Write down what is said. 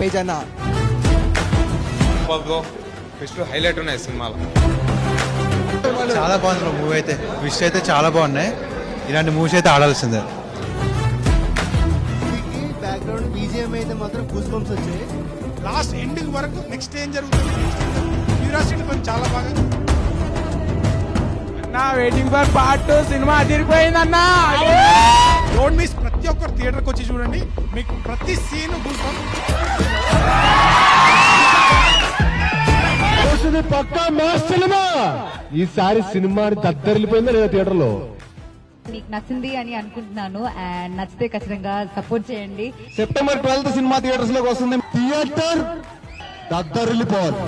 మహేష్ అన్న. First highlight ఉన్నాయి సినిమాలో. చాలా బాగుంది మూవీ అయితే, ట్విస్ట్ అయితే చాలా బాగున్నాయి. ఇలాంటి మూవీస్ అయితే ఆడాల్సిందే. బ్యాక్గ్రౌండ్ బీజిఎం అయితే మాత్రం గూస్ బంప్స్ వచ్చాయి. లాస్ట్ ఎండింగ్ వరకు నెక్స్ట్ ఏం జరుగుతుంది క్యూరియాసిటీ పని చాలా బాగా. నా వెయిటింగ్ ఫర్ పార్ట్ 2 సినిమా అదిరిపోయిందన్నా. Don't miss. ప్రతి ఒక్కరు థియేటర్కి వచ్చి చూడండి, మీకు ప్రతి సీన్ గూస్ బంప్స్. పక్కా మాస్ సినిమా. ఈసారి సినిమా దద్దరిల్లిపోయిందా లేదా థియేటర్ లో? మీకు నచ్చింది అని అనుకుంటున్నాను. అండ్ నచ్చితే ఖచ్చితంగా సపోర్ట్ చేయండి. సెప్టెంబర్ 12th సినిమా థియేటర్స్ లోకి వస్తుంది. థియేటర్ దద్దరిల్లిపోవాలి.